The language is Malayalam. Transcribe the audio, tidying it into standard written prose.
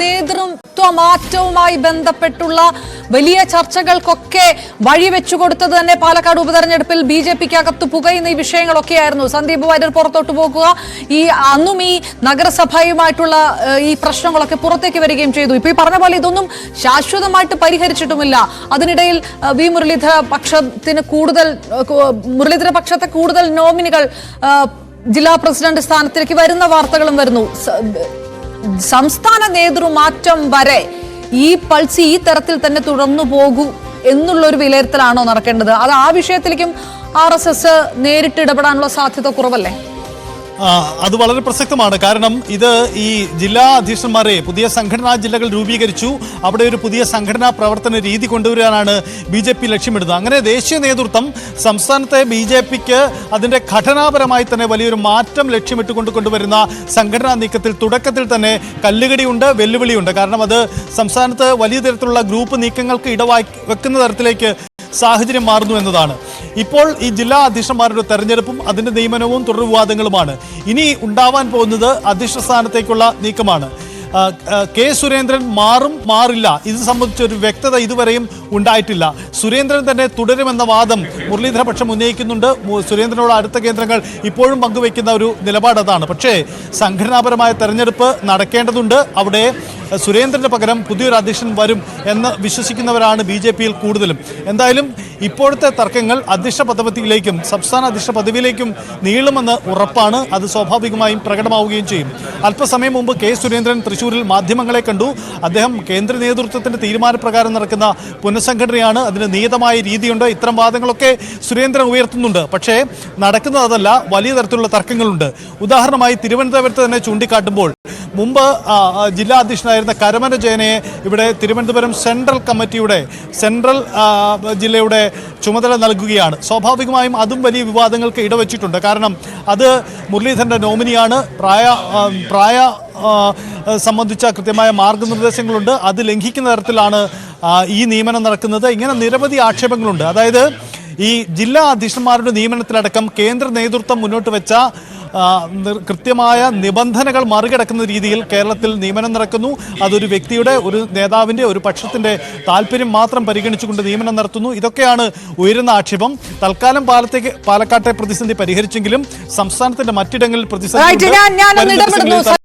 നേതൃത്വ മാറ്റവുമായി ബന്ധപ്പെട്ടുള്ള വലിയ ചർച്ചകൾക്കൊക്കെ വഴിവെച്ചു കൊടുത്തത് തന്നെ പാലക്കാട് ഉപതെരഞ്ഞെടുപ്പിൽ BJP-ക്കകത്ത് പുകയുന്ന ഈ വിഷയങ്ങളൊക്കെയായിരുന്നു. സന്ദീപ് വാര്യർ പുറത്തോട്ട് പോകുക, അന്നും ഈ നഗരസഭയുമായിട്ടുള്ള ഈ പ്രശ്നങ്ങളൊക്കെ പുറത്തേക്ക് വരികയും ചെയ്തു. ഇപ്പൊ ഈ പറഞ്ഞ പോലെ ഇതൊന്നും ശാശ്വതമായിട്ട് പരിഹരിച്ചിട്ടുമില്ല. അതിനിടയിൽ മുരളീധര പക്ഷത്തെ കൂടുതൽ നോമിനികൾ ജില്ലാ പ്രസിഡന്റ് സ്ഥാനത്തേക്ക് വരുന്ന വാർത്തകളും വരുന്നു. സംസ്ഥാന നേതൃമാറ്റം വരെ ഈ പൾസ് ഈ തരത്തിൽ തന്നെ തുടർന്നു പോകൂ എന്നുള്ളൊരു വിലയിരുത്തലാണോ നടക്കേണ്ടത്? അത് ആ വിഷയത്തിലേക്കും RSS നേരിട്ട് ഇടപെടാനുള്ള സാധ്യത കുറവല്ലേ? അത് വളരെ പ്രസക്തമാണ്. കാരണം ഇത് ഈ ജില്ലാ അധ്യക്ഷന്മാരെ പുതിയ സംഘടനാ ജില്ലകൾ രൂപീകരിച്ചു. അവിടെ ഒരു പുതിയ സംഘടനാ പ്രവർത്തന രീതി കൊണ്ടുവരാനാണ് BJP ലക്ഷ്യമിടുന്നത്. അങ്ങനെ ദേശീയ നേതൃത്വം സംസ്ഥാനത്തെ BJP-ക്ക് അതിൻ്റെ ഘടനാപരമായി തന്നെ വലിയൊരു മാറ്റം ലക്ഷ്യമിട്ടുകൊണ്ട് കൊണ്ടുവരുന്ന സംഘടനാ നീക്കത്തിൽ തുടക്കത്തിൽ തന്നെ കല്ലുകടിയുണ്ട്, വെല്ലുവിളിയുണ്ട്. കാരണം അത് സംസ്ഥാനത്ത് വലിയ തരത്തിലുള്ള ഗ്രൂപ്പ് നീക്കങ്ങൾക്ക് വെക്കുന്ന തരത്തിലേക്ക് സാഹചര്യം മാറുന്നു എന്നതാണ്. ഇപ്പോൾ ഈ ജില്ലാ അധ്യക്ഷന്മാരുടെ തെരഞ്ഞെടുപ്പും അതിൻ്റെ നിയമനവും തുടർ വിവാദങ്ങളുമാണ്. ഇനി ഉണ്ടാവാൻ പോകുന്നത് അധ്യക്ഷ സ്ഥാനത്തേക്കുള്ള നീക്കമാണ്. കെ സുരേന്ദ്രൻ മാറില്ല ഇത് സംബന്ധിച്ചൊരു വ്യക്തത ഇതുവരെയും ഉണ്ടായിട്ടില്ല. സുരേന്ദ്രൻ തന്നെ തുടരുമെന്ന വാദം മുരളീധര പക്ഷം ഉന്നയിക്കുന്നുണ്ട്. സുരേന്ദ്രനോട് അടുത്ത കേന്ദ്രങ്ങൾ ഇപ്പോഴും പങ്കുവയ്ക്കുന്ന ഒരു നിലപാട് അതാണ്. പക്ഷേ സംഘടനാപരമായ തെരഞ്ഞെടുപ്പ് നടക്കേണ്ടതുണ്ട്. അവിടെ സുരേന്ദ്രന് പകരം പുതിയൊരു അധ്യക്ഷൻ വരും എന്ന് വിശ്വസിക്കുന്നവരാണ് BJP-യിൽ കൂടുതലും. എന്തായാലും ഇപ്പോഴത്തെ തർക്കങ്ങൾ അധ്യക്ഷ പദവിയിലേക്കും സംസ്ഥാന അധ്യക്ഷ പദവിയിലേക്കും നീളുമെന്ന് ഉറപ്പാണ്. അത് സ്വാഭാവികമായും പ്രകടമാവുകയും ചെയ്യും. അല്പസമയം മുമ്പ് കെ സുരേന്ദ്രൻ തൃശ്ശൂരിൽ മാധ്യമങ്ങളെ കണ്ടു. അദ്ദേഹം കേന്ദ്ര നേതൃത്വത്തിന്റെ തീരുമാനപ്രകാരം നടക്കുന്ന പുനഃസംഘടനയാണ്, അതിന് നിയതമായ രീതിയുണ്ട്. ഇത്തരം വാദങ്ങളൊക്കെ സുരേന്ദ്രൻ ഉയർത്തുന്നുണ്ട്. പക്ഷേ നടക്കുന്നത് അതല്ല, വലിയ തരത്തിലുള്ള തർക്കങ്ങളുണ്ട്. ഉദാഹരണമായി തിരുവനന്തപുരത്ത് തന്നെ ചൂണ്ടിക്കാട്ടുമ്പോൾ മുമ്പ് ജില്ലാ അധ്യക്ഷനായിരുന്ന കരമന ജയനെ ഇവിടെ തിരുവനന്തപുരം സെൻട്രൽ ജില്ലയുടെ ചുമതല നൽകുകയാണ്. സ്വാഭാവികമായും അതും വലിയ വിവാദങ്ങൾക്ക് ഇടവച്ചിട്ടുണ്ട്. കാരണം അത് മുരളീധരൻ്റെ നോമിനിയാണ്. പ്രായ സംബന്ധിച്ച കൃത്യമായ മാർഗനിർദ്ദേശങ്ങളുണ്ട്. അത് ലംഘിക്കുന്ന തരത്തിലാണ് ഈ നിയമനം നടക്കുന്നത്. ഇങ്ങനെ നിരവധി ആക്ഷേപങ്ങളുണ്ട്. അതായത് ഈ ജില്ലാ അധ്യക്ഷന്മാരുടെ നിയമനത്തിലടക്കം കേന്ദ്ര നേതൃത്വം മുന്നോട്ട് വെച്ച കൃത്യമായ നിബന്ധനകൾ മറികടക്കുന്ന രീതിയിൽ കേരളത്തിൽ നിയമനം നടക്കുന്നു. അതൊരു വ്യക്തിയുടെ, ഒരു നേതാവിൻ്റെ, ഒരു പക്ഷത്തിൻ്റെ താല്പര്യം മാത്രം പരിഗണിച്ചുകൊണ്ട് നിയമനം നടത്തുന്നു. ഇതൊക്കെയാണ് ഉയരുന്ന ആക്ഷേപം. തൽക്കാലം പാലക്കാട്ടെ പ്രതിസന്ധി പരിഹരിച്ചെങ്കിലും സംസ്ഥാനത്തിന്റെ മറ്റിടങ്ങളിൽ പ്രതിസന്ധി